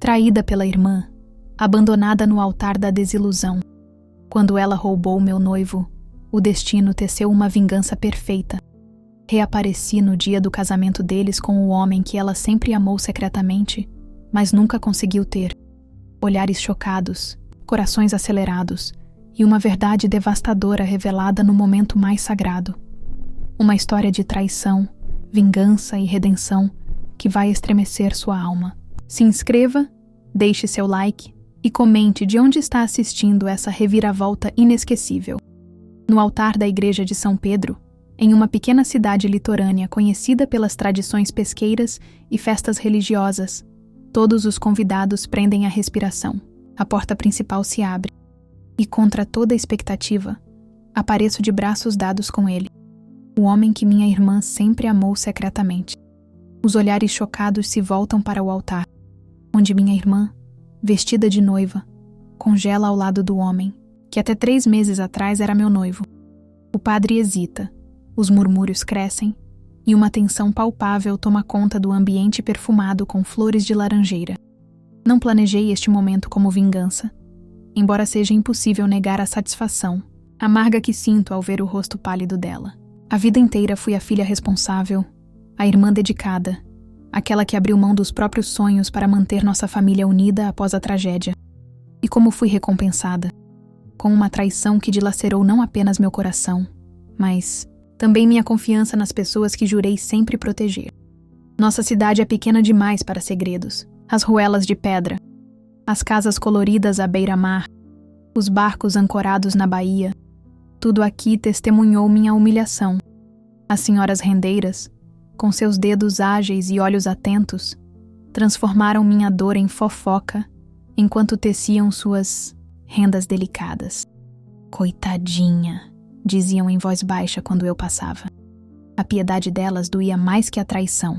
Traída pela irmã, abandonada no altar da desilusão. Quando ela roubou meu noivo, o destino teceu uma vingança perfeita. Reapareci no dia do casamento deles com o homem que ela sempre amou secretamente, mas nunca conseguiu ter. Olhares chocados, corações acelerados e uma verdade devastadora revelada no momento mais sagrado. Uma história de traição, vingança e redenção que vai estremecer sua alma. Se inscreva, deixe seu like e comente de onde está assistindo essa reviravolta inesquecível. No altar da igreja de São Pedro, em uma pequena cidade litorânea conhecida pelas tradições pesqueiras e festas religiosas, todos os convidados prendem a respiração. A porta principal se abre e, contra toda expectativa, apareço de braços dados com ele, o homem que minha irmã sempre amou secretamente. Os olhares chocados se voltam para o altar, onde minha irmã, vestida de noiva, congela ao lado do homem, que até 3 meses atrás era meu noivo. O padre hesita, os murmúrios crescem e uma tensão palpável toma conta do ambiente perfumado com flores de laranjeira. Não planejei este momento como vingança, embora seja impossível negar a satisfação, amarga que sinto ao ver o rosto pálido dela. A vida inteira fui a filha responsável, a irmã dedicada, aquela que abriu mão dos próprios sonhos para manter nossa família unida após a tragédia. E como fui recompensada? Com uma traição que dilacerou não apenas meu coração, mas também minha confiança nas pessoas que jurei sempre proteger. Nossa cidade é pequena demais para segredos. As ruelas de pedra, as casas coloridas à beira-mar, os barcos ancorados na baía, tudo aqui testemunhou minha humilhação. As senhoras rendeiras, com seus dedos ágeis e olhos atentos, transformaram minha dor em fofoca enquanto teciam suas rendas delicadas. Coitadinha, diziam em voz baixa quando eu passava. A piedade delas doía mais que a traição.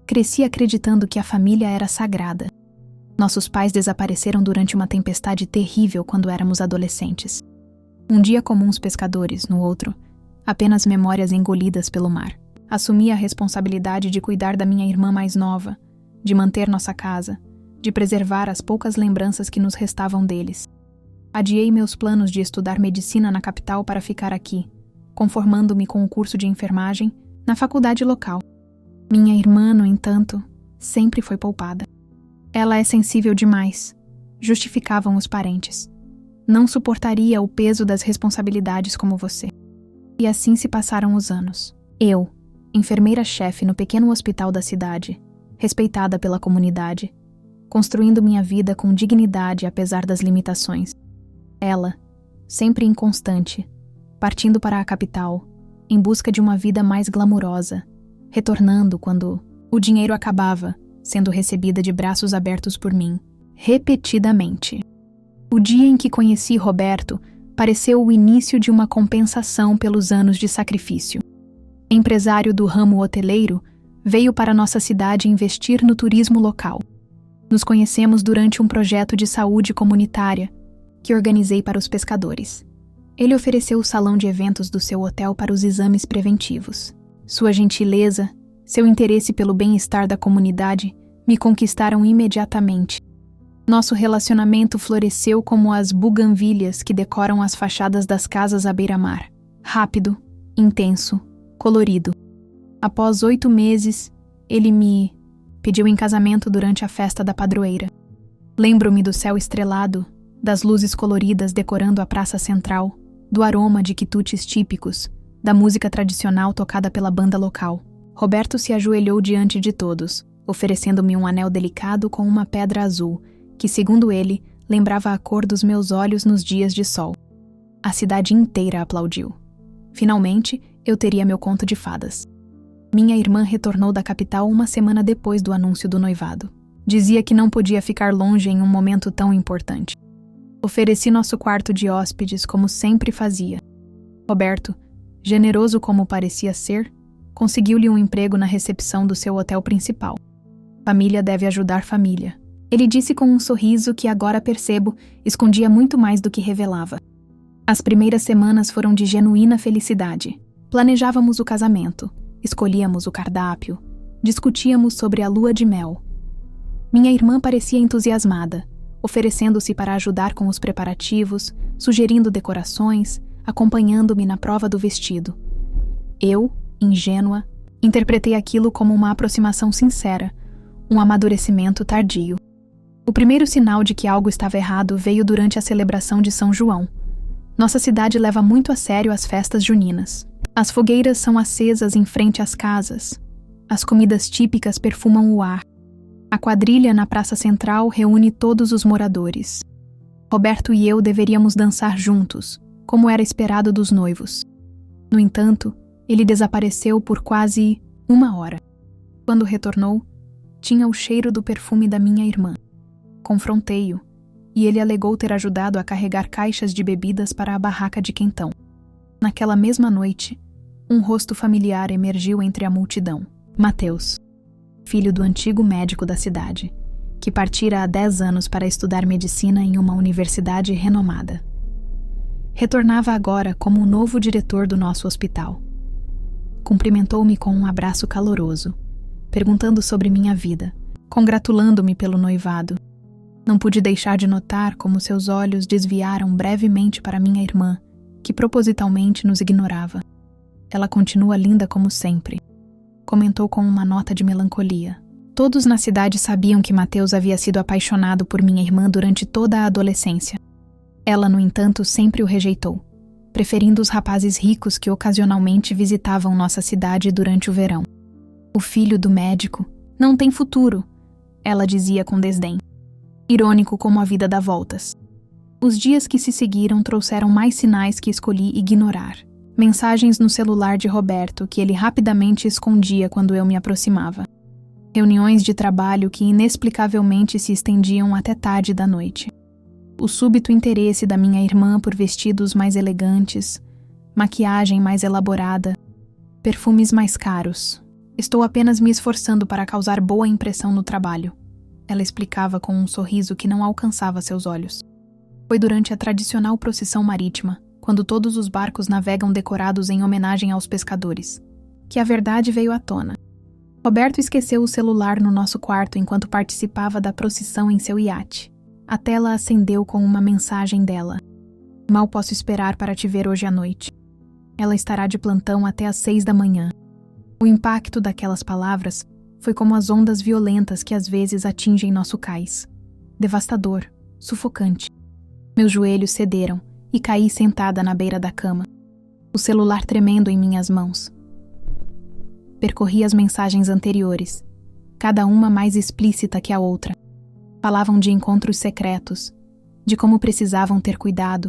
Cresci acreditando que a família era sagrada. Nossos pais desapareceram durante uma tempestade terrível quando éramos adolescentes. Um dia como uns pescadores, no outro, apenas memórias engolidas pelo mar. Assumi a responsabilidade de cuidar da minha irmã mais nova, de manter nossa casa, de preservar as poucas lembranças que nos restavam deles. Adiei meus planos de estudar medicina na capital para ficar aqui, conformando-me com o curso de enfermagem na faculdade local. Minha irmã, no entanto, sempre foi poupada. Ela é sensível demais, justificavam os parentes. Não suportaria o peso das responsabilidades como você. E assim se passaram os anos. Eu, enfermeira-chefe no pequeno hospital da cidade, respeitada pela comunidade, construindo minha vida com dignidade apesar das limitações. Ela, sempre inconstante, partindo para a capital, em busca de uma vida mais glamurosa, retornando quando o dinheiro acabava, sendo recebida de braços abertos por mim, repetidamente. O dia em que conheci Roberto pareceu o início de uma compensação pelos anos de sacrifício. Empresário do ramo hoteleiro, veio para nossa cidade investir no turismo local. Nos conhecemos durante um projeto de saúde comunitária que organizei para os pescadores. Ele ofereceu o salão de eventos do seu hotel para os exames preventivos. Sua gentileza, seu interesse pelo bem-estar da comunidade me conquistaram imediatamente. Nosso relacionamento floresceu como as buganvílias que decoram as fachadas das casas à beira-mar. Rápido, intenso, colorido. Após 8 meses, ele me pediu em casamento durante a festa da padroeira. Lembro-me do céu estrelado, das luzes coloridas decorando a praça central, do aroma de quitutes típicos, da música tradicional tocada pela banda local. Roberto se ajoelhou diante de todos, oferecendo-me um anel delicado com uma pedra azul, que, segundo ele, lembrava a cor dos meus olhos nos dias de sol. A cidade inteira aplaudiu. Finalmente, eu teria meu conto de fadas. Minha irmã retornou da capital uma semana depois do anúncio do noivado. Dizia que não podia ficar longe em um momento tão importante. Ofereci nosso quarto de hóspedes como sempre fazia. Roberto, generoso como parecia ser, conseguiu-lhe um emprego na recepção do seu hotel principal. Família deve ajudar família. Ele disse com um sorriso que agora percebo escondia muito mais do que revelava. As primeiras semanas foram de genuína felicidade. Planejávamos o casamento, escolhíamos o cardápio, discutíamos sobre a lua de mel. Minha irmã parecia entusiasmada, oferecendo-se para ajudar com os preparativos, sugerindo decorações, acompanhando-me na prova do vestido. Eu, ingênua, interpretei aquilo como uma aproximação sincera, um amadurecimento tardio. O primeiro sinal de que algo estava errado veio durante a celebração de São João. Nossa cidade leva muito a sério as festas juninas. As fogueiras são acesas em frente às casas. As comidas típicas perfumam o ar. A quadrilha na praça central reúne todos os moradores. Roberto e eu deveríamos dançar juntos, como era esperado dos noivos. No entanto, ele desapareceu por quase 1 hora. Quando retornou, tinha o cheiro do perfume da minha irmã. Confrontei-o, e ele alegou ter ajudado a carregar caixas de bebidas para a barraca de quentão. Naquela mesma noite, um rosto familiar emergiu entre a multidão. Mateus, filho do antigo médico da cidade, que partira há 10 anos para estudar medicina em uma universidade renomada. Retornava agora como o novo diretor do nosso hospital. Cumprimentou-me com um abraço caloroso, perguntando sobre minha vida, congratulando-me pelo noivado. Não pude deixar de notar como seus olhos desviaram brevemente para minha irmã, que propositalmente nos ignorava. Ela continua linda como sempre, comentou com uma nota de melancolia. Todos na cidade sabiam que Mateus havia sido apaixonado por minha irmã durante toda a adolescência. Ela, no entanto, sempre o rejeitou, preferindo os rapazes ricos que ocasionalmente visitavam nossa cidade durante o verão. O filho do médico não tem futuro, ela dizia com desdém. Irônico como a vida dá voltas. Os dias que se seguiram trouxeram mais sinais que escolhi ignorar. Mensagens no celular de Roberto que ele rapidamente escondia quando eu me aproximava. Reuniões de trabalho que inexplicavelmente se estendiam até tarde da noite. O súbito interesse da minha irmã por vestidos mais elegantes, maquiagem mais elaborada, perfumes mais caros. Estou apenas me esforçando para causar boa impressão no trabalho, ela explicava com um sorriso que não alcançava seus olhos. Foi durante a tradicional procissão marítima, quando todos os barcos navegam decorados em homenagem aos pescadores, que a verdade veio à tona. Roberto esqueceu o celular no nosso quarto enquanto participava da procissão em seu iate. A tela acendeu com uma mensagem dela. Mal posso esperar para te ver hoje à noite. Ela estará de plantão até às 6 da manhã. O impacto daquelas palavras foi como as ondas violentas que às vezes atingem nosso cais. Devastador, sufocante. Meus joelhos cederam e caí sentada na beira da cama, o celular tremendo em minhas mãos. Percorri as mensagens anteriores, cada uma mais explícita que a outra. Falavam de encontros secretos, de como precisavam ter cuidado,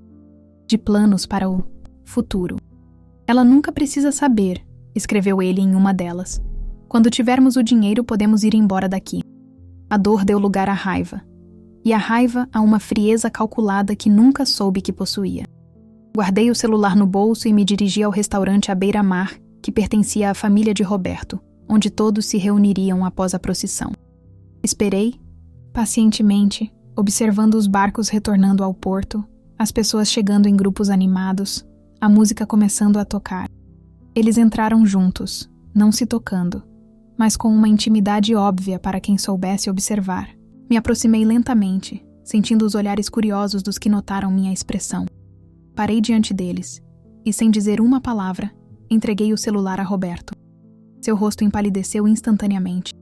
de planos para o futuro. Ela nunca precisa saber, escreveu ele em uma delas. Quando tivermos o dinheiro, podemos ir embora daqui. A dor deu lugar à raiva, e a raiva a uma frieza calculada que nunca soube que possuía. Guardei o celular no bolso e me dirigi ao restaurante à beira-mar, que pertencia à família de Roberto, onde todos se reuniriam após a procissão. Esperei, pacientemente, observando os barcos retornando ao porto, as pessoas chegando em grupos animados, a música começando a tocar. Eles entraram juntos, não se tocando, mas com uma intimidade óbvia para quem soubesse observar. Me aproximei lentamente, sentindo os olhares curiosos dos que notaram minha expressão. Parei diante deles, e sem dizer uma palavra, entreguei o celular a Roberto. Seu rosto empalideceu instantaneamente.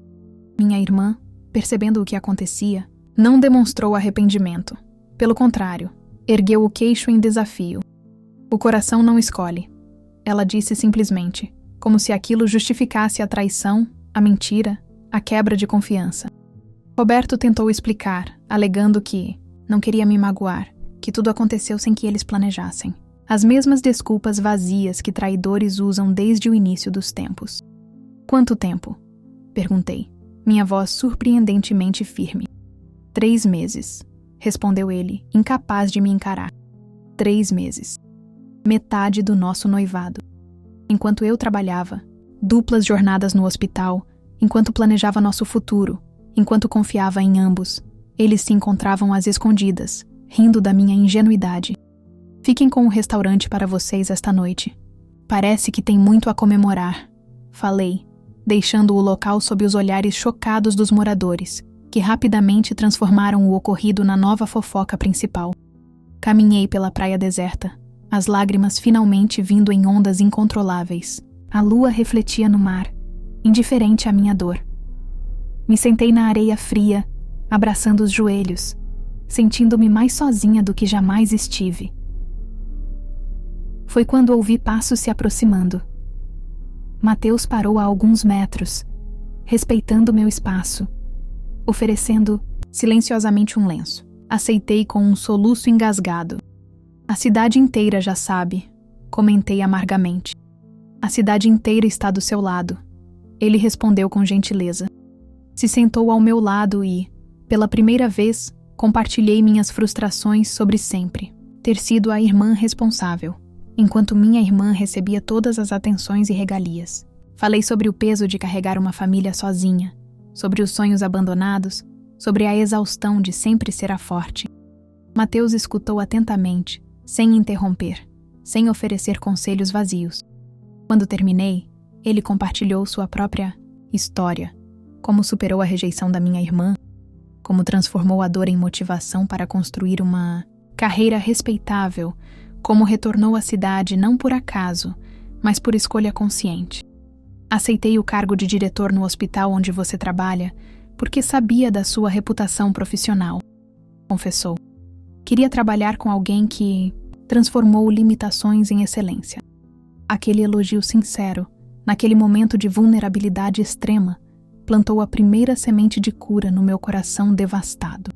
Minha irmã, percebendo o que acontecia, não demonstrou arrependimento. Pelo contrário, ergueu o queixo em desafio. O coração não escolhe. Ela disse simplesmente, como se aquilo justificasse a traição, a mentira, a quebra de confiança. Roberto tentou explicar, alegando que não queria me magoar, que tudo aconteceu sem que eles planejassem. As mesmas desculpas vazias que traidores usam desde o início dos tempos. Quanto tempo? Perguntei, minha voz surpreendentemente firme. 3 meses, respondeu ele, incapaz de me encarar. 3 meses. Metade do nosso noivado. Enquanto eu trabalhava, duplas jornadas no hospital, enquanto planejava nosso futuro, enquanto confiava em ambos, eles se encontravam às escondidas, rindo da minha ingenuidade. Fiquem com o restaurante para vocês esta noite. Parece que tem muito a comemorar, falei, deixando o local sob os olhares chocados dos moradores, que rapidamente transformaram o ocorrido na nova fofoca principal. Caminhei pela praia deserta, as lágrimas finalmente vindo em ondas incontroláveis. A lua refletia no mar, indiferente à minha dor. Me sentei na areia fria, abraçando os joelhos, sentindo-me mais sozinha do que jamais estive. Foi quando ouvi passos se aproximando. Mateus parou a alguns metros, respeitando meu espaço, oferecendo silenciosamente um lenço. Aceitei com um soluço engasgado. A cidade inteira já sabe, comentei amargamente. A cidade inteira está do seu lado. Ele respondeu com gentileza. Se sentou ao meu lado e, pela primeira vez, compartilhei minhas frustrações sobre sempre ter sido a irmã responsável, enquanto minha irmã recebia todas as atenções e regalias. Falei sobre o peso de carregar uma família sozinha, sobre os sonhos abandonados, sobre a exaustão de sempre ser a forte. Mateus escutou atentamente, sem interromper, sem oferecer conselhos vazios. Quando terminei, ele compartilhou sua própria história, como superou a rejeição da minha irmã, como transformou a dor em motivação para construir uma carreira respeitável, como retornou à cidade não por acaso, mas por escolha consciente. Aceitei o cargo de diretor no hospital onde você trabalha, porque sabia da sua reputação profissional, confessou. Queria trabalhar com alguém que transformou limitações em excelência. Aquele elogio sincero, naquele momento de vulnerabilidade extrema, plantou a primeira semente de cura no meu coração devastado.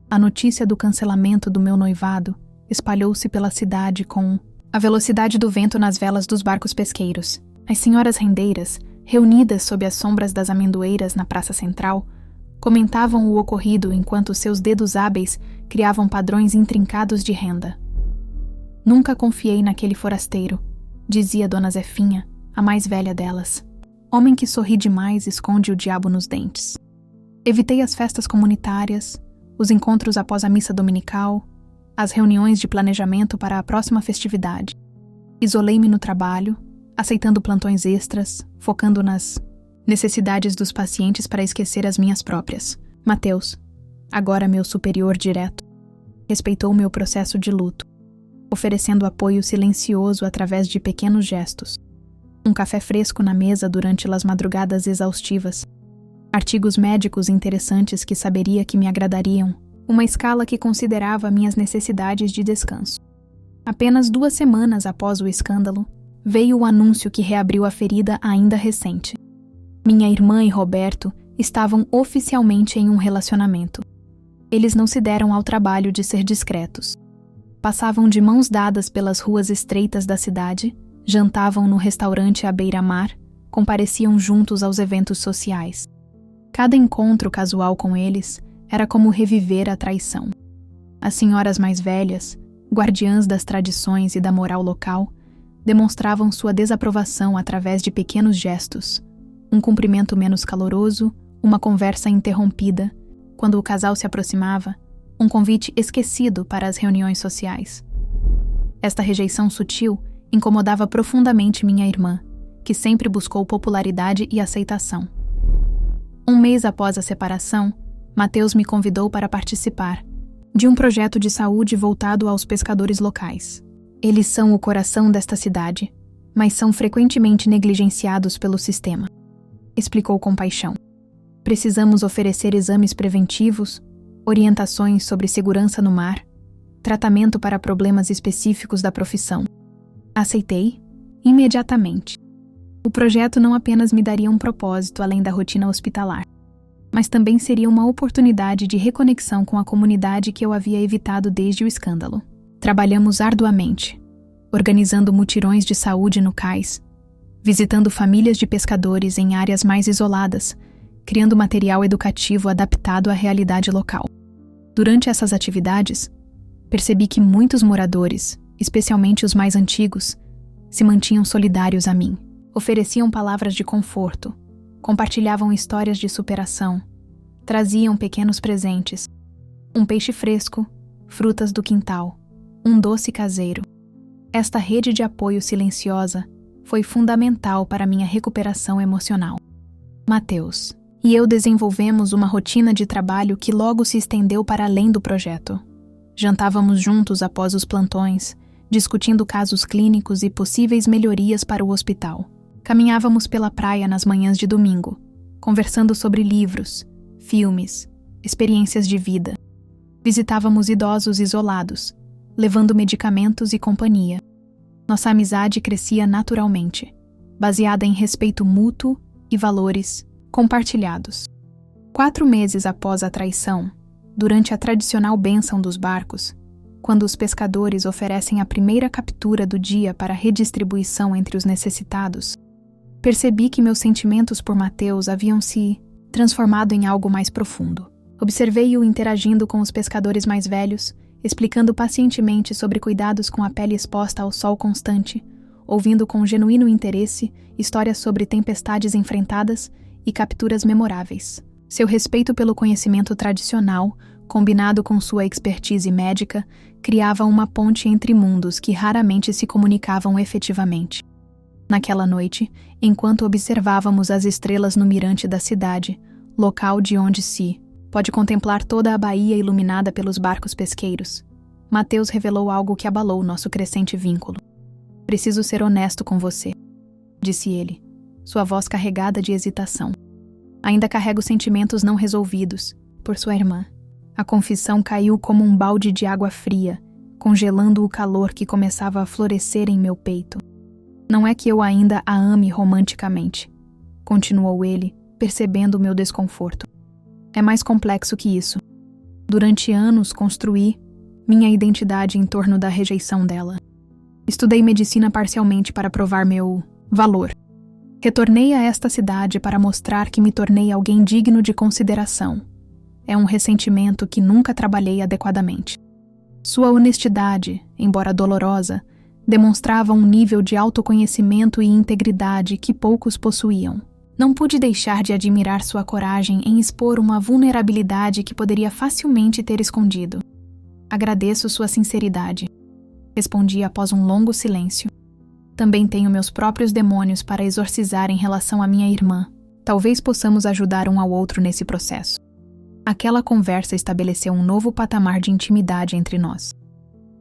A notícia do cancelamento do meu noivado espalhou-se pela cidade com a velocidade do vento nas velas dos barcos pesqueiros. As senhoras rendeiras, reunidas sob as sombras das amendoeiras na praça central, comentavam o ocorrido enquanto seus dedos hábeis criavam padrões intrincados de renda. Nunca confiei naquele forasteiro, dizia Dona Zefinha, a mais velha delas. Homem que sorri demais esconde o diabo nos dentes. Evitei as festas comunitárias, os encontros após a missa dominical, as reuniões de planejamento para a próxima festividade. Isolei-me no trabalho, aceitando plantões extras, focando nas necessidades dos pacientes para esquecer as minhas próprias. Mateus, agora meu superior direto, respeitou meu processo de luto, oferecendo apoio silencioso através de pequenos gestos. Um café fresco na mesa durante as madrugadas exaustivas. Artigos médicos interessantes que saberia que me agradariam. Uma escala que considerava minhas necessidades de descanso. Apenas 2 semanas após o escândalo, veio o anúncio que reabriu a ferida ainda recente. Minha irmã e Roberto estavam oficialmente em um relacionamento. Eles não se deram ao trabalho de ser discretos. Passavam de mãos dadas pelas ruas estreitas da cidade, jantavam no restaurante à beira-mar, compareciam juntos aos eventos sociais. Cada encontro casual com eles era como reviver a traição. As senhoras mais velhas, guardiãs das tradições e da moral local, demonstravam sua desaprovação através de pequenos gestos, um cumprimento menos caloroso, uma conversa interrompida, quando o casal se aproximava, um convite esquecido para as reuniões sociais. Esta rejeição sutil incomodava profundamente minha irmã, que sempre buscou popularidade e aceitação. 1 mês após a separação, Mateus me convidou para participar de um projeto de saúde voltado aos pescadores locais. Eles são o coração desta cidade, mas são frequentemente negligenciados pelo sistema, explicou com paixão. Precisamos oferecer exames preventivos, orientações sobre segurança no mar, tratamento para problemas específicos da profissão. Aceitei imediatamente. O projeto não apenas me daria um propósito além da rotina hospitalar, mas também seria uma oportunidade de reconexão com a comunidade que eu havia evitado desde o escândalo. Trabalhamos arduamente, organizando mutirões de saúde no cais, visitando famílias de pescadores em áreas mais isoladas, criando material educativo adaptado à realidade local. Durante essas atividades, percebi que muitos moradores, especialmente os mais antigos, se mantinham solidários a mim. Ofereciam palavras de conforto, compartilhavam histórias de superação, traziam pequenos presentes, um peixe fresco, frutas do quintal, um doce caseiro. Esta rede de apoio silenciosa foi fundamental para minha recuperação emocional. Mateus, e eu desenvolvemos uma rotina de trabalho que logo se estendeu para além do projeto. Jantávamos juntos após os plantões, discutindo casos clínicos e possíveis melhorias para o hospital. Caminhávamos pela praia nas manhãs de domingo, conversando sobre livros, filmes, experiências de vida. Visitávamos idosos isolados, levando medicamentos e companhia. Nossa amizade crescia naturalmente, baseada em respeito mútuo e valores compartilhados. 4 meses após a traição, durante a tradicional bênção dos barcos, quando os pescadores oferecem a primeira captura do dia para redistribuição entre os necessitados, percebi que meus sentimentos por Mateus haviam se transformado em algo mais profundo. Observei-o interagindo com os pescadores mais velhos, explicando pacientemente sobre cuidados com a pele exposta ao sol constante, ouvindo com genuíno interesse histórias sobre tempestades enfrentadas e capturas memoráveis. Seu respeito pelo conhecimento tradicional, combinado com sua expertise médica, criava uma ponte entre mundos que raramente se comunicavam efetivamente. Naquela noite, enquanto observávamos as estrelas no mirante da cidade, local de onde se pode contemplar toda a baía iluminada pelos barcos pesqueiros, Mateus revelou algo que abalou nosso crescente vínculo. "Preciso ser honesto com você", disse ele, sua voz carregada de hesitação. "Ainda carrego sentimentos não resolvidos por sua irmã." A confissão caiu como um balde de água fria, congelando o calor que começava a florescer em meu peito. "Não é que eu ainda a ame romanticamente", continuou ele, percebendo o meu desconforto. "É mais complexo que isso. Durante anos construí minha identidade em torno da rejeição dela. Estudei medicina parcialmente para provar meu valor. Retornei a esta cidade para mostrar que me tornei alguém digno de consideração. É um ressentimento que nunca trabalhei adequadamente." Sua honestidade, embora dolorosa, demonstrava um nível de autoconhecimento e integridade que poucos possuíam. Não pude deixar de admirar sua coragem em expor uma vulnerabilidade que poderia facilmente ter escondido. "Agradeço sua sinceridade", respondi após um longo silêncio. "Também tenho meus próprios demônios para exorcizar em relação à minha irmã. Talvez possamos ajudar um ao outro nesse processo." Aquela conversa estabeleceu um novo patamar de intimidade entre nós.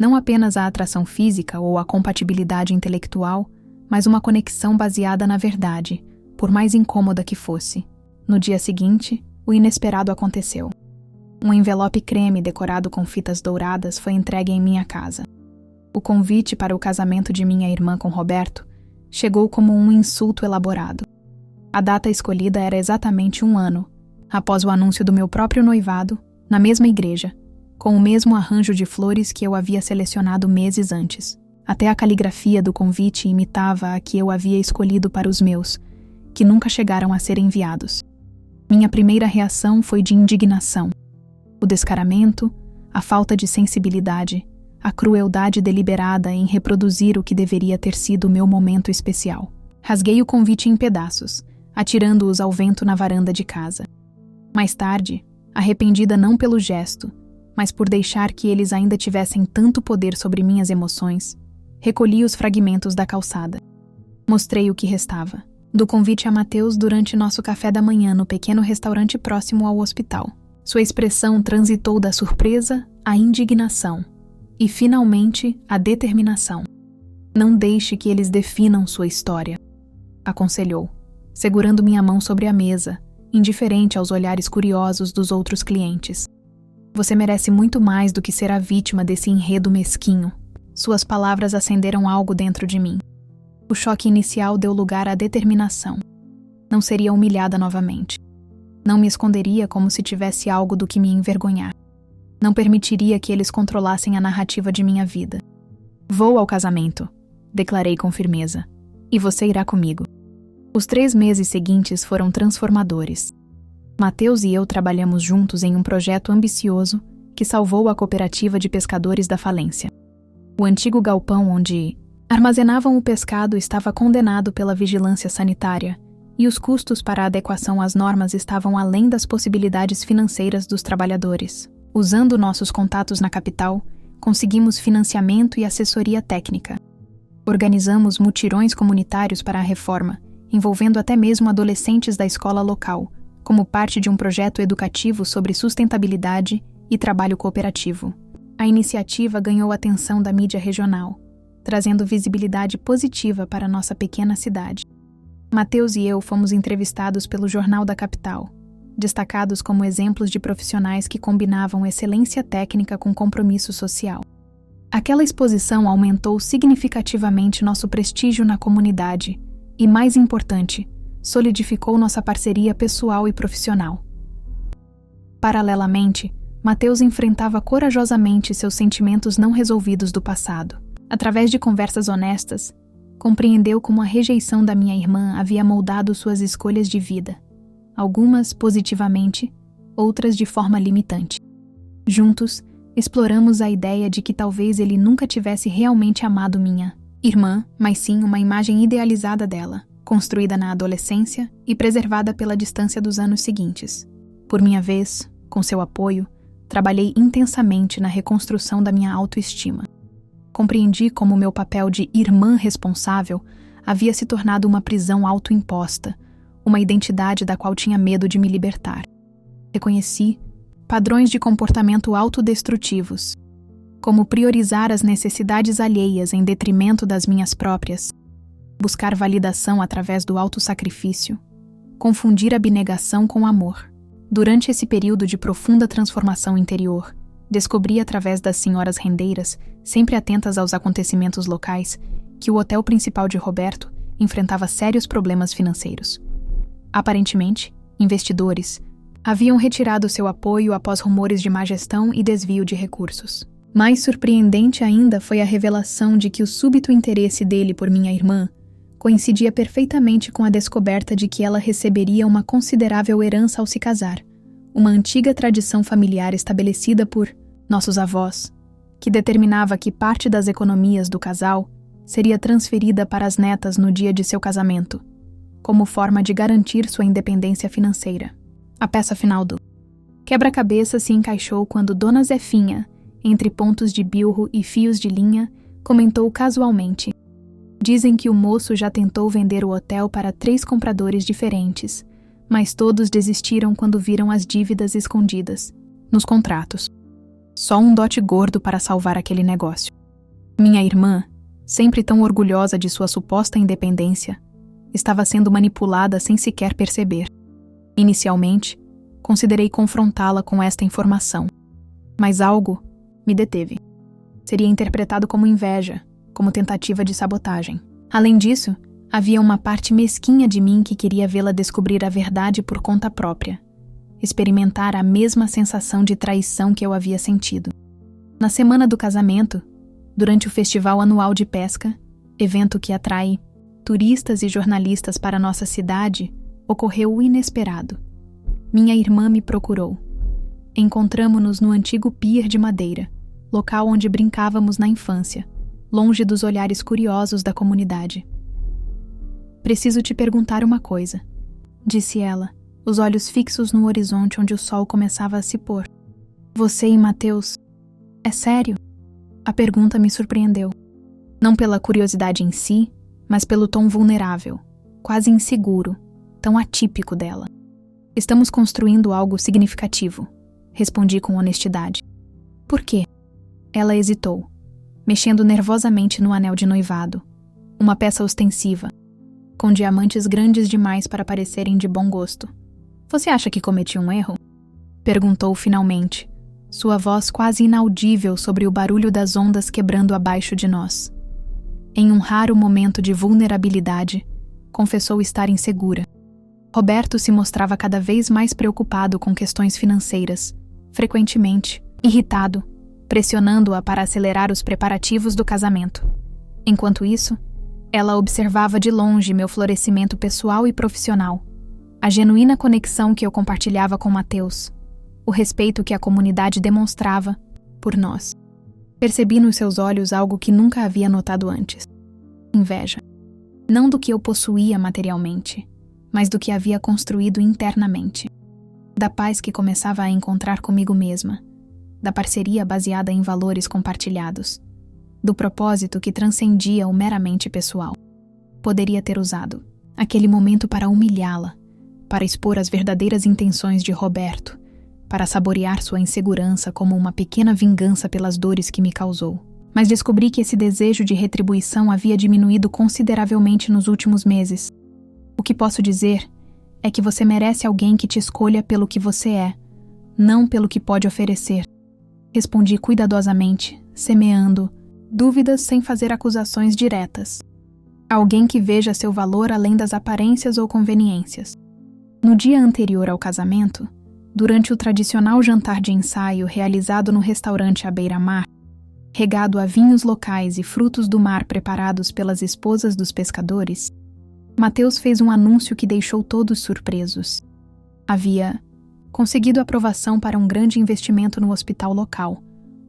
Não apenas a atração física ou a compatibilidade intelectual, mas uma conexão baseada na verdade, por mais incômoda que fosse. No dia seguinte, o inesperado aconteceu. Um envelope creme decorado com fitas douradas foi entregue em minha casa. O convite para o casamento de minha irmã com Roberto chegou como um insulto elaborado. A data escolhida era exatamente 1 ano, após o anúncio do meu próprio noivado, na mesma igreja, com o mesmo arranjo de flores que eu havia selecionado meses antes. Até a caligrafia do convite imitava a que eu havia escolhido para os meus, que nunca chegaram a ser enviados. Minha primeira reação foi de indignação. O descaramento, a falta de sensibilidade, a crueldade deliberada em reproduzir o que deveria ter sido o meu momento especial. Rasguei o convite em pedaços, atirando-os ao vento na varanda de casa. Mais tarde, arrependida não pelo gesto, mas por deixar que eles ainda tivessem tanto poder sobre minhas emoções, recolhi os fragmentos da calçada. Mostrei o que restava. Do convite a Mateus durante nosso café da manhã no pequeno restaurante próximo ao hospital. Sua expressão transitou da surpresa à indignação e, finalmente, à determinação. "Não deixe que eles definam sua história", aconselhou, segurando minha mão sobre a mesa, indiferente aos olhares curiosos dos outros clientes. "Você merece muito mais do que ser a vítima desse enredo mesquinho." Suas palavras acenderam algo dentro de mim. O choque inicial deu lugar à determinação. Não seria humilhada novamente. Não me esconderia como se tivesse algo do que me envergonhar. Não permitiria que eles controlassem a narrativa de minha vida. "Vou ao casamento", declarei com firmeza. "E você irá comigo." Os 3 meses seguintes foram transformadores. Mateus e eu trabalhamos juntos em um projeto ambicioso que salvou a cooperativa de pescadores da falência. O antigo galpão onde armazenavam o pescado estava condenado pela vigilância sanitária e os custos para a adequação às normas estavam além das possibilidades financeiras dos trabalhadores. Usando nossos contatos na capital, conseguimos financiamento e assessoria técnica. Organizamos mutirões comunitários para a reforma, envolvendo até mesmo adolescentes da escola local, como parte de um projeto educativo sobre sustentabilidade e trabalho cooperativo. A iniciativa ganhou a atenção da mídia regional, trazendo visibilidade positiva para nossa pequena cidade. Matheus e eu fomos entrevistados pelo Jornal da Capital, destacados como exemplos de profissionais que combinavam excelência técnica com compromisso social. Aquela exposição aumentou significativamente nosso prestígio na comunidade e, mais importante, solidificou nossa parceria pessoal e profissional. Paralelamente, Matheus enfrentava corajosamente seus sentimentos não resolvidos do passado. Através de conversas honestas, compreendeu como a rejeição da minha irmã havia moldado suas escolhas de vida, algumas positivamente, outras de forma limitante. Juntos, exploramos a ideia de que talvez ele nunca tivesse realmente amado minha irmã, mas sim uma imagem idealizada dela, construída na adolescência e preservada pela distância dos anos seguintes. Por minha vez, com seu apoio, trabalhei intensamente na reconstrução da minha autoestima. Compreendi como meu papel de irmã responsável havia se tornado uma prisão autoimposta, uma identidade da qual tinha medo de me libertar. Reconheci padrões de comportamento autodestrutivos, como priorizar as necessidades alheias em detrimento das minhas próprias, buscar validação através do autossacrifício, confundir abnegação com amor. Durante esse período de profunda transformação interior, descobri através das senhoras rendeiras, sempre atentas aos acontecimentos locais, que o hotel principal de Roberto enfrentava sérios problemas financeiros. Aparentemente, investidores haviam retirado seu apoio após rumores de má gestão e desvio de recursos. Mais surpreendente ainda foi a revelação de que o súbito interesse dele por minha irmã coincidia perfeitamente com a descoberta de que ela receberia uma considerável herança ao se casar, uma antiga tradição familiar estabelecida por nossos avós, que determinava que parte das economias do casal seria transferida para as netas no dia de seu casamento, como forma de garantir sua independência financeira. A peça final do quebra-cabeça se encaixou quando Dona Zefinha, entre pontos de bilro e fios de linha, comentou casualmente: "Dizem que o moço já tentou vender o hotel para 3 compradores diferentes, mas todos desistiram quando viram as dívidas escondidas nos contratos. Só um dote gordo para salvar aquele negócio." Minha irmã, sempre tão orgulhosa de sua suposta independência, estava sendo manipulada sem sequer perceber. Inicialmente, considerei confrontá-la com esta informação, mas algo me deteve. Seria interpretado como inveja, como tentativa de sabotagem. Além disso, havia uma parte mesquinha de mim que queria vê-la descobrir a verdade por conta própria, experimentar a mesma sensação de traição que eu havia sentido. Na semana do casamento, durante o Festival Anual de Pesca, evento que atrai turistas e jornalistas para nossa cidade, ocorreu o inesperado. Minha irmã me procurou. Encontramo-nos no antigo pier de madeira, local onde brincávamos na infância, longe dos olhares curiosos da comunidade. "Preciso te perguntar uma coisa", disse ela, os olhos fixos no horizonte onde o sol começava a se pôr. "Você e Matheus... É sério?" A pergunta me surpreendeu. Não pela curiosidade em si, mas pelo tom vulnerável, quase inseguro, tão atípico dela. "Estamos construindo algo significativo", respondi com honestidade. "Por quê?" Ela hesitou, mexendo nervosamente no anel de noivado, uma peça ostensiva, com diamantes grandes demais para parecerem de bom gosto. "Você acha que cometi um erro?" perguntou finalmente, sua voz quase inaudível sobre o barulho das ondas quebrando abaixo de nós. Em um raro momento de vulnerabilidade, confessou estar insegura. Roberto se mostrava cada vez mais preocupado com questões financeiras, frequentemente irritado, pressionando-a para acelerar os preparativos do casamento. Enquanto isso, ela observava de longe meu florescimento pessoal e profissional, a genuína conexão que eu compartilhava com Matheus, o respeito que a comunidade demonstrava por nós. Percebi nos seus olhos algo que nunca havia notado antes: inveja. Não do que eu possuía materialmente, mas do que havia construído internamente. Da paz que começava a encontrar comigo mesma, da parceria baseada em valores compartilhados, do propósito que transcendia o meramente pessoal. Poderia ter usado aquele momento para humilhá-la, para expor as verdadeiras intenções de Roberto, para saborear sua insegurança como uma pequena vingança pelas dores que me causou. Mas descobri que esse desejo de retribuição havia diminuído consideravelmente nos últimos meses. O que posso dizer é que você merece alguém que te escolha pelo que você é, não pelo que pode oferecer. Respondi cuidadosamente, semeando dúvidas sem fazer acusações diretas. Alguém que veja seu valor além das aparências ou conveniências. No dia anterior ao casamento, durante o tradicional jantar de ensaio realizado no restaurante à beira-mar, regado a vinhos locais e frutos do mar preparados pelas esposas dos pescadores, Mateus fez um anúncio que deixou todos surpresos. Havia conseguido aprovação para um grande investimento no hospital local,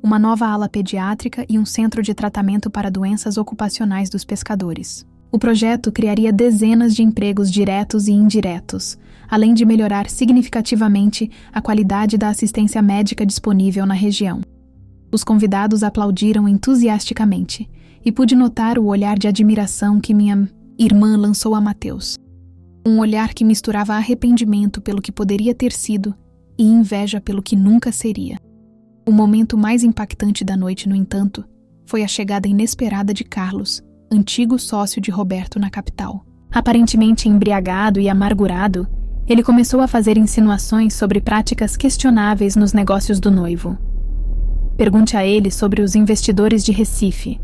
uma nova ala pediátrica e um centro de tratamento para doenças ocupacionais dos pescadores. O projeto criaria dezenas de empregos diretos e indiretos, além de melhorar significativamente a qualidade da assistência médica disponível na região. Os convidados aplaudiram entusiasticamente e pude notar o olhar de admiração que minha irmã lançou a Mateus. Um olhar que misturava arrependimento pelo que poderia ter sido e inveja pelo que nunca seria. O momento mais impactante da noite, no entanto, foi a chegada inesperada de Carlos, antigo sócio de Roberto na capital. Aparentemente embriagado e amargurado, ele começou a fazer insinuações sobre práticas questionáveis nos negócios do noivo. Pergunte a ele sobre os investidores de Recife,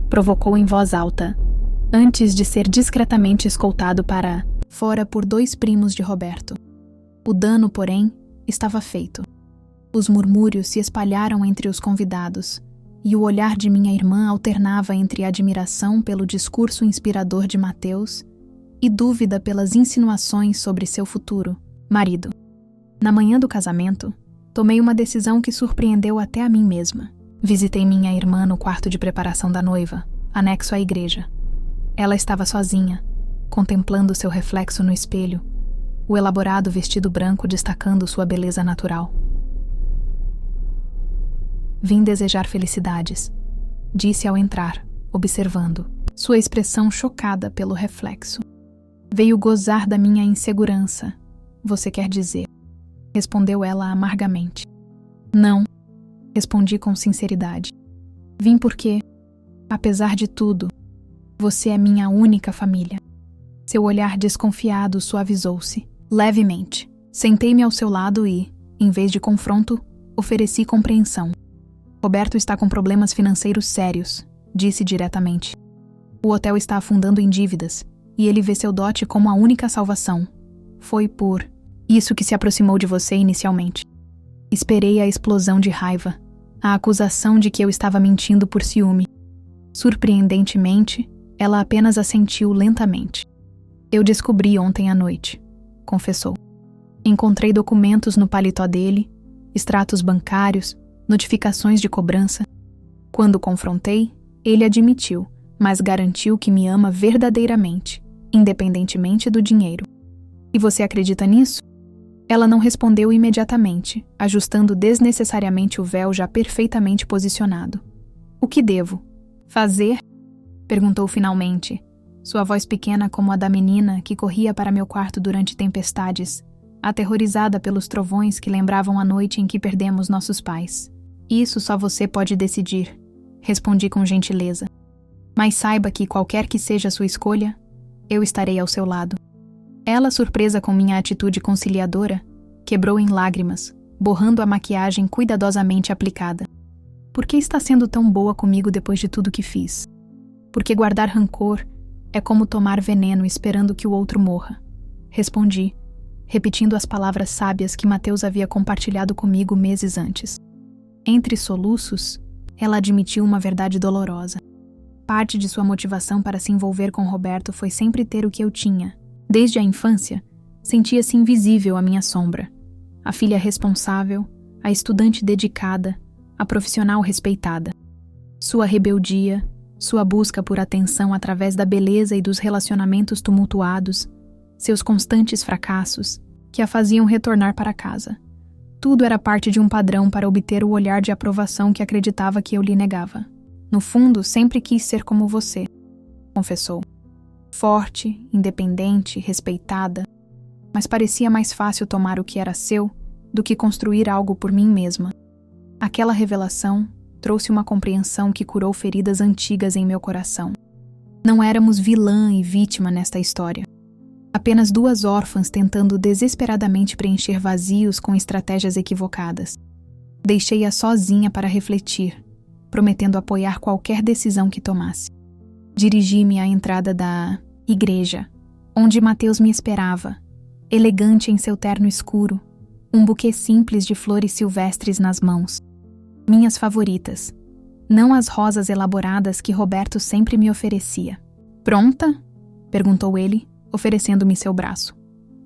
provocou em voz alta, antes de ser discretamente escoltado para fora por 2 primos de Roberto. O dano, porém, estava feito. Os murmúrios se espalharam entre os convidados, e o olhar de minha irmã alternava entre admiração pelo discurso inspirador de Mateus e dúvida pelas insinuações sobre seu futuro marido. Na manhã do casamento, tomei uma decisão que surpreendeu até a mim mesma. Visitei minha irmã no quarto de preparação da noiva, anexo à igreja. Ela estava sozinha, contemplando seu reflexo no espelho, o elaborado vestido branco destacando sua beleza natural. Vim desejar felicidades, disse ao entrar, observando, sua expressão chocada pelo reflexo. Veio gozar da minha insegurança, você quer dizer, respondeu ela amargamente. Não, respondi com sinceridade. Vim porque, apesar de tudo, você é minha única família. Seu olhar desconfiado suavizou-se, levemente. Sentei-me ao seu lado e, em vez de confronto, ofereci compreensão. Roberto está com problemas financeiros sérios, disse diretamente. O hotel está afundando em dívidas, e ele vê seu dote como a única salvação. Foi por isso que se aproximou de você inicialmente. Esperei a explosão de raiva, a acusação de que eu estava mentindo por ciúme. Surpreendentemente, ela apenas assentiu lentamente. Eu descobri ontem à noite, confessou. Encontrei documentos no paletó dele, extratos bancários, notificações de cobrança. Quando o confrontei, ele admitiu, mas garantiu que me ama verdadeiramente, independentemente do dinheiro. E você acredita nisso? Ela não respondeu imediatamente, ajustando desnecessariamente o véu já perfeitamente posicionado. O que devo fazer? Perguntou finalmente, sua voz pequena como a da menina que corria para meu quarto durante tempestades, aterrorizada pelos trovões que lembravam a noite em que perdemos nossos pais. Isso só você pode decidir, respondi com gentileza. Mas saiba que qualquer que seja a sua escolha, eu estarei ao seu lado. Ela, surpresa com minha atitude conciliadora, quebrou em lágrimas, borrando a maquiagem cuidadosamente aplicada. Por que está sendo tão boa comigo depois de tudo que fiz? Porque guardar rancor é como tomar veneno esperando que o outro morra. Respondi, repetindo as palavras sábias que Mateus havia compartilhado comigo meses antes. Entre soluços, ela admitiu uma verdade dolorosa. Parte de sua motivação para se envolver com Roberto foi sempre ter o que eu tinha. Desde a infância, sentia-se invisível à minha sombra. A filha responsável, a estudante dedicada, a profissional respeitada. Sua rebeldia, sua busca por atenção através da beleza e dos relacionamentos tumultuados, seus constantes fracassos, que a faziam retornar para casa. Tudo era parte de um padrão para obter o olhar de aprovação que acreditava que eu lhe negava. No fundo, sempre quis ser como você, confessou. Forte, independente, respeitada. mas parecia mais fácil tomar o que era seu do que construir algo por mim mesma. Aquela revelação trouxe uma compreensão que curou feridas antigas em meu coração. Não éramos vilã e vítima nesta história. Apenas duas órfãs tentando desesperadamente preencher vazios com estratégias equivocadas. Deixei-a sozinha para refletir, prometendo apoiar qualquer decisão que tomasse. Dirigi-me à entrada da igreja, onde Mateus me esperava, elegante em seu terno escuro, um buquê simples de flores silvestres nas mãos. Minhas favoritas, não as rosas elaboradas que Roberto sempre me oferecia. Pronta? Perguntou ele, oferecendo-me seu braço.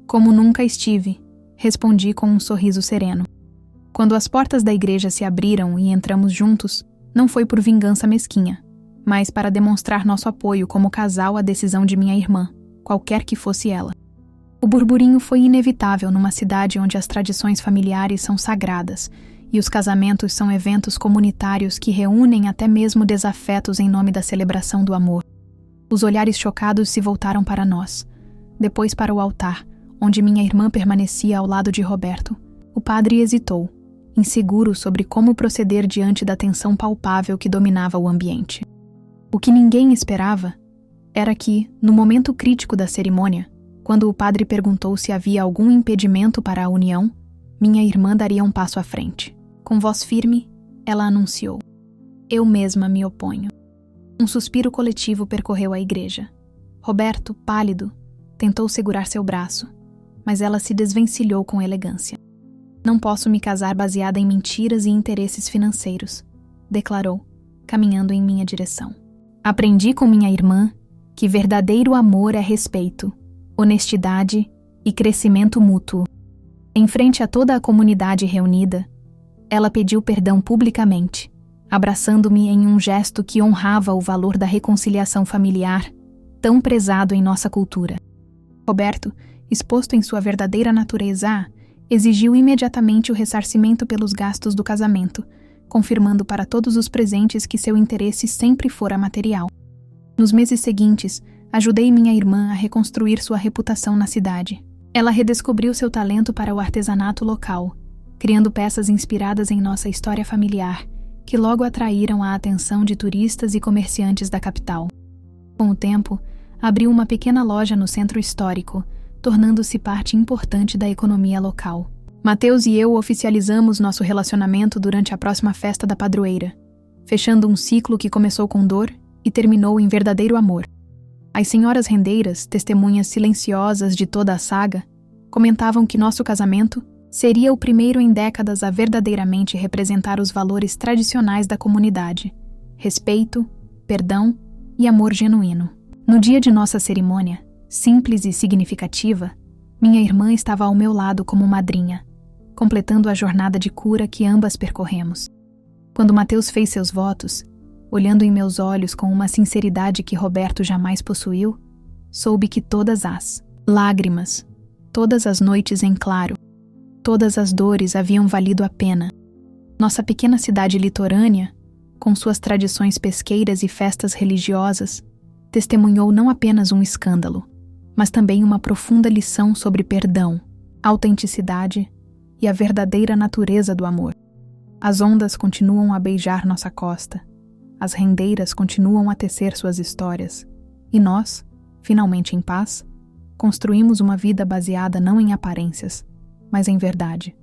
Como nunca estive, respondi com um sorriso sereno. Quando as portas da igreja se abriram e entramos juntos, não foi por vingança mesquinha, mas para demonstrar nosso apoio como casal à decisão de minha irmã, qualquer que fosse ela. O burburinho foi inevitável numa cidade onde as tradições familiares são sagradas e os casamentos são eventos comunitários que reúnem até mesmo desafetos em nome da celebração do amor. Os olhares chocados se voltaram para nós, depois para o altar, onde minha irmã permanecia ao lado de Roberto. O padre hesitou, inseguro sobre como proceder diante da tensão palpável que dominava o ambiente. O que ninguém esperava era que, no momento crítico da cerimônia, quando o padre perguntou se havia algum impedimento para a união, minha irmã daria um passo à frente. Com voz firme, ela anunciou: "Eu mesma me oponho." Um suspiro coletivo percorreu a igreja. Roberto, pálido, tentou segurar seu braço, mas ela se desvencilhou com elegância. "Não posso me casar baseada em mentiras e interesses financeiros", declarou, caminhando em minha direção. "Aprendi com minha irmã que verdadeiro amor é respeito, honestidade e crescimento mútuo." Em frente a toda a comunidade reunida, ela pediu perdão publicamente, abraçando-me em um gesto que honrava o valor da reconciliação familiar, tão prezado em nossa cultura. Roberto, exposto em sua verdadeira natureza, exigiu imediatamente o ressarcimento pelos gastos do casamento, confirmando para todos os presentes que seu interesse sempre fora material. Nos meses seguintes, ajudei minha irmã a reconstruir sua reputação na cidade. Ela redescobriu seu talento para o artesanato local, criando peças inspiradas em nossa história familiar, que logo atraíram a atenção de turistas e comerciantes da capital. Com o tempo, abriu uma pequena loja no centro histórico, tornando-se parte importante da economia local. Mateus e eu oficializamos nosso relacionamento durante a próxima festa da padroeira, fechando um ciclo que começou com dor e terminou em verdadeiro amor. As senhoras rendeiras, testemunhas silenciosas de toda a saga, comentavam que nosso casamento seria o primeiro em décadas a verdadeiramente representar os valores tradicionais da comunidade: respeito, perdão e amor genuíno. No dia de nossa cerimônia, simples e significativa, minha irmã estava ao meu lado como madrinha, completando a jornada de cura que ambas percorremos. Quando Mateus fez seus votos, olhando em meus olhos com uma sinceridade que Roberto jamais possuiu, soube que todas as lágrimas, todas as noites em claro, todas as dores haviam valido a pena. Nossa pequena cidade litorânea, com suas tradições pesqueiras e festas religiosas, testemunhou não apenas um escândalo, mas também uma profunda lição sobre perdão, autenticidade e a verdadeira natureza do amor. As ondas continuam a beijar nossa costa, as rendeiras continuam a tecer suas histórias, e nós, finalmente em paz, construímos uma vida baseada não em aparências, mas em verdade.